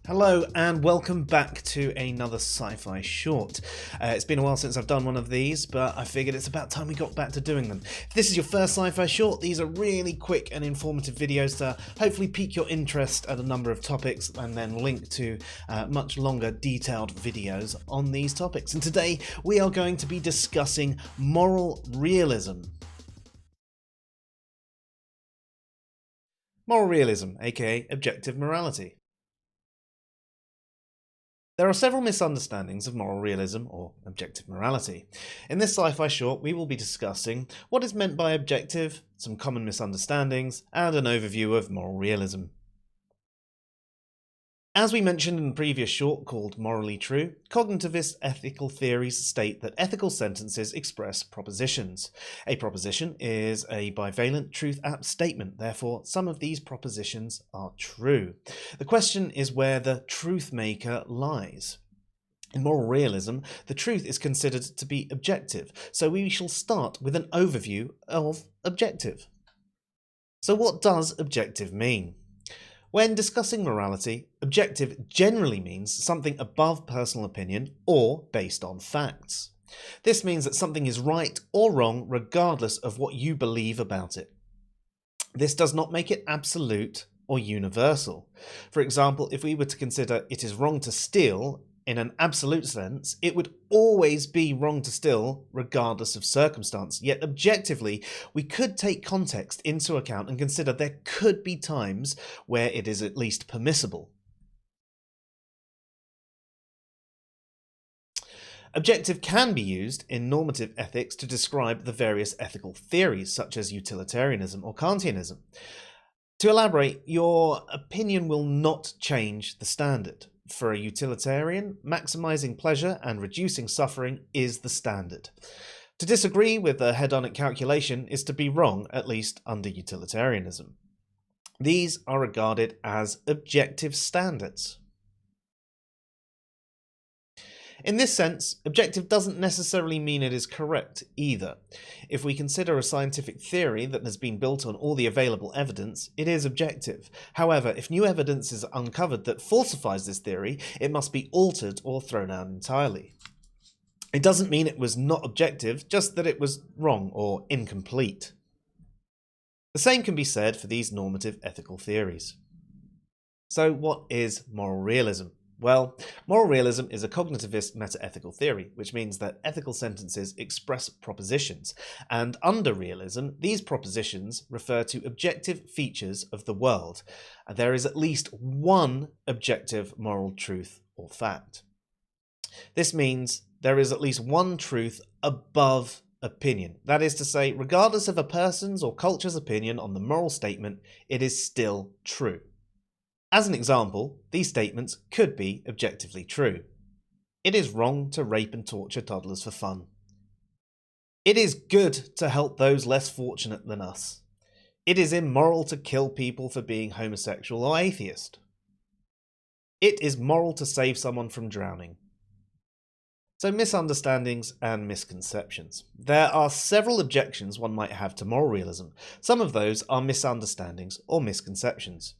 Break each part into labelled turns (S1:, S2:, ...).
S1: Hello and welcome back to another SciPhi Short. It's been a while since I've done one of these, but I figured it's about time we got back to doing them. If this is your first SciPhi Short, these are really quick and informative videos to hopefully pique your interest at a number of topics and then link to much longer detailed videos on these topics. And today we are going to be discussing moral realism. Moral realism, aka objective morality. There are several misunderstandings of moral realism, or objective morality. In this SciPhi Short, we will be discussing what is meant by objective, some common misunderstandings, and an overview of moral realism. As we mentioned in the previous short called Morally True, cognitivist ethical theories state that ethical sentences express propositions. A proposition is a bivalent truth-apt statement, therefore some of these propositions are true. The question is where the truth maker lies. In moral realism, the truth is considered to be objective, so we shall start with an overview of objective. So what does objective mean? When discussing morality, objective generally means something above personal opinion or based on facts. This means that something is right or wrong regardless of what you believe about it. This does not make it absolute or universal. For example, if we were to consider it is wrong to steal in an absolute sense, it would always be wrong to steal regardless of circumstance. Yet objectively, we could take context into account and consider there could be times where it is at least permissible. Objective can be used in normative ethics to describe the various ethical theories, such as utilitarianism or Kantianism. To elaborate, your opinion will not change the standard. For a utilitarian, maximizing pleasure and reducing suffering is the standard. To disagree with the hedonic calculation is to be wrong, at least under utilitarianism. These are regarded as objective standards. In this sense, objective doesn't necessarily mean it is correct either. If we consider a scientific theory that has been built on all the available evidence, it is objective. However, if new evidence is uncovered that falsifies this theory, it must be altered or thrown out entirely. It doesn't mean it was not objective, just that it was wrong or incomplete. The same can be said for these normative ethical theories. So what is moral realism? Well, moral realism is a cognitivist meta-ethical theory, which means that ethical sentences express propositions, and under realism, these propositions refer to objective features of the world. There is at least one objective moral truth or fact. This means there is at least one truth above opinion. That is to say, regardless of a person's or culture's opinion on the moral statement, it is still true. As an example, these statements could be objectively true. It is wrong to rape and torture toddlers for fun. It is good to help those less fortunate than us. It is immoral to kill people for being homosexual or atheist. It is moral to save someone from drowning. So, misunderstandings and misconceptions. There are several objections one might have to moral realism. Some of those are misunderstandings or misconceptions.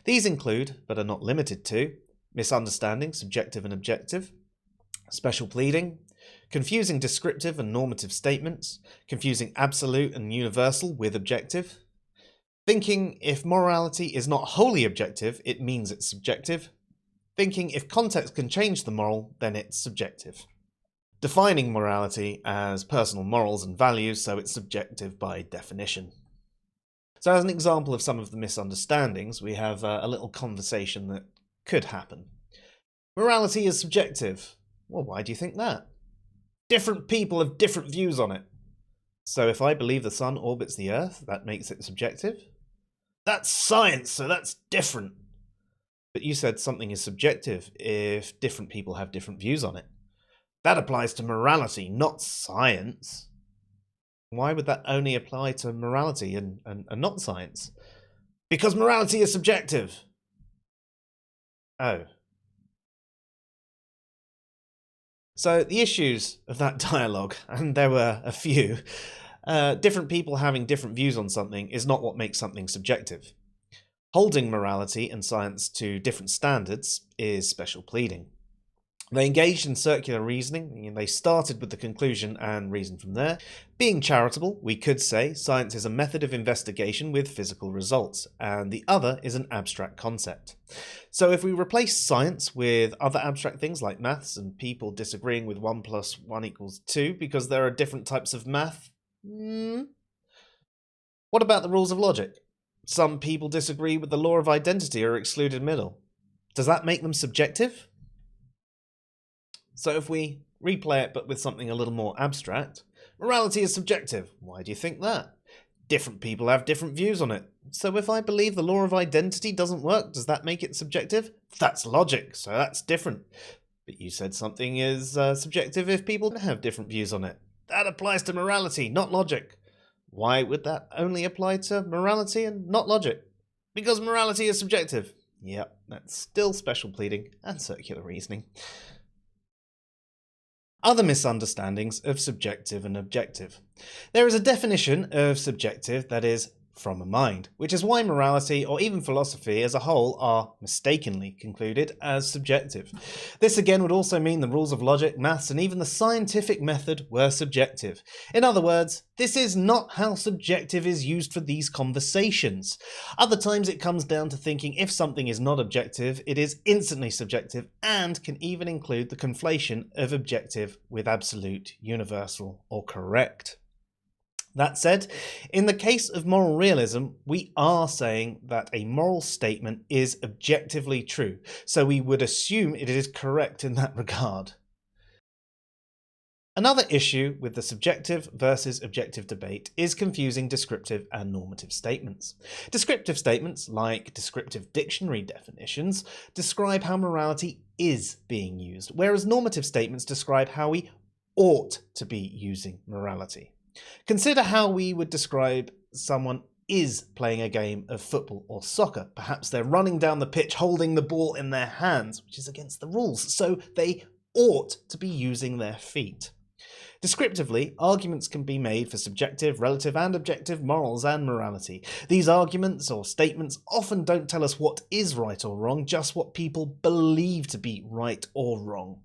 S1: These include, but are not limited to, misunderstanding, subjective and objective, special pleading, confusing descriptive and normative statements, confusing absolute and universal with objective, thinking if morality is not wholly objective, it means it's subjective, thinking if context can change the moral, then it's subjective, defining morality as personal morals and values, so it's subjective by definition. So as an example of some of the misunderstandings, we have a little conversation that could happen. Morality is subjective. Well, why do you think that? Different people have different views on it. So if I believe the sun orbits the earth, that makes it subjective? That's science, so that's different. But you said something is subjective if different people have different views on it. That applies to morality, not science. Why would that only apply to morality and not science? Because morality is subjective. Oh. So the issues of that dialogue, and there were a few, different people having different views on something is not what makes something subjective. Holding morality and science to different standards is special pleading. They engaged in circular reasoning, and they started with the conclusion and reasoned from there. Being charitable, we could say science is a method of investigation with physical results, and the other is an abstract concept. So if we replace science with other abstract things like maths and people disagreeing with 1 + 1 = 2 because there are different types of math, what about the rules of logic? Some people disagree with the law of identity or excluded middle. Does that make them subjective? So if we replay it but with something a little more abstract, morality is subjective. Why do you think that? Different people have different views on it. So if I believe the law of identity doesn't work, does that make it subjective? That's logic, so that's different. But you said something is subjective if people have different views on it. That applies to morality, not logic. Why would that only apply to morality and not logic? Because morality is subjective. Yep, that's still special pleading and circular reasoning. Other misunderstandings of subjective and objective. There is a definition of subjective that is from a mind, which is why morality or even philosophy as a whole are mistakenly concluded as subjective. This again would also mean the rules of logic, maths, and even the scientific method were subjective. In other words, this is not how subjective is used for these conversations. Other times it comes down to thinking if something is not objective, it is instantly subjective and can even include the conflation of objective with absolute, universal, or correct. That said, in the case of moral realism, we are saying that a moral statement is objectively true, so we would assume it is correct in that regard. Another issue with the subjective versus objective debate is confusing descriptive and normative statements. Descriptive statements, like descriptive dictionary definitions, describe how morality is being used, whereas normative statements describe how we ought to be using morality. Consider how we would describe someone is playing a game of football or soccer. Perhaps they're running down the pitch holding the ball in their hands, which is against the rules, so they ought to be using their feet. Descriptively, arguments can be made for subjective, relative, and objective morals and morality. These arguments or statements often don't tell us what is right or wrong, just what people believe to be right or wrong.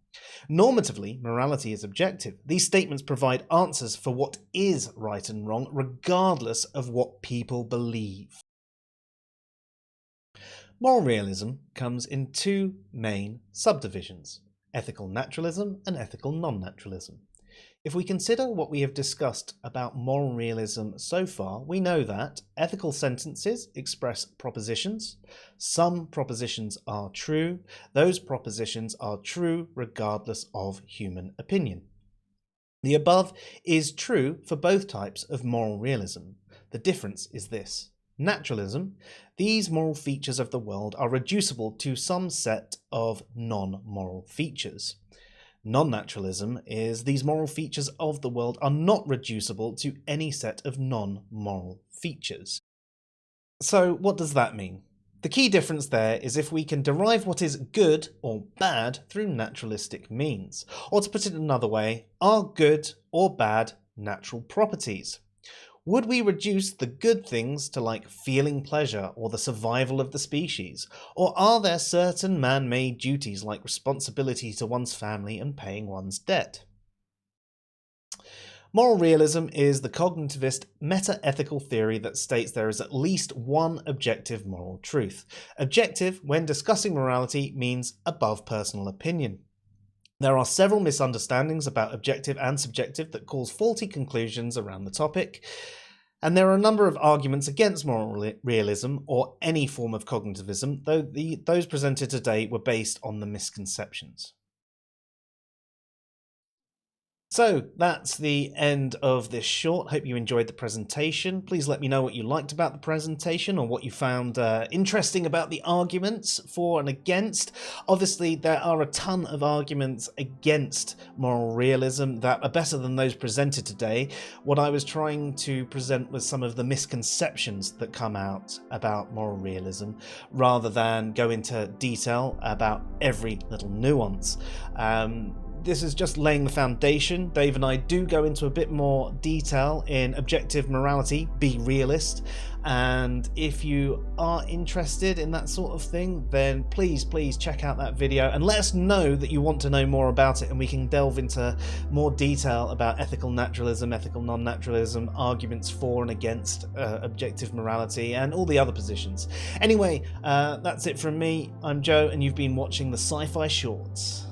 S1: Normatively, morality is objective. These statements provide answers for what is right and wrong, regardless of what people believe. Moral realism comes in two main subdivisions: ethical naturalism and ethical non-naturalism. If we consider what we have discussed about moral realism so far, we know that ethical sentences express propositions. Some propositions are true. Those propositions are true regardless of human opinion. The above is true for both types of moral realism. The difference is this. Naturalism, these moral features of the world are reducible to some set of non-moral features. Non-naturalism is these moral features of the world are not reducible to any set of non-moral features. So what does that mean? The key difference there is if we can derive what is good or bad through naturalistic means. Or to put it another way, are good or bad natural properties? Would we reduce the good things to like feeling pleasure or the survival of the species? Or are there certain man-made duties like responsibility to one's family and paying one's debt? Moral realism is the cognitivist meta-ethical theory that states there is at least one objective moral truth. Objective, when discussing morality, means above personal opinion. There are several misunderstandings about objective and subjective that cause faulty conclusions around the topic, and there are a number of arguments against moral realism or any form of cognitivism, though those presented today were based on the misconceptions. So that's the end of this short. Hope you enjoyed the presentation. Please let me know what you liked about the presentation or what you found interesting about the arguments for and against. Obviously, there are a ton of arguments against moral realism that are better than those presented today. What I was trying to present was some of the misconceptions that come out about moral realism, rather than go into detail about every little nuance. this is just laying the foundation. Dave and I do go into a bit more detail in objective morality, be realist, and if you are interested in that sort of thing, then please check out that video and let us know that you want to know more about it, and we can delve into more detail about ethical naturalism, ethical non-naturalism, arguments for and against objective morality, and all the other positions. Anyway, that's it from me. I'm Joe, and you've been watching the SciPhi Shortz.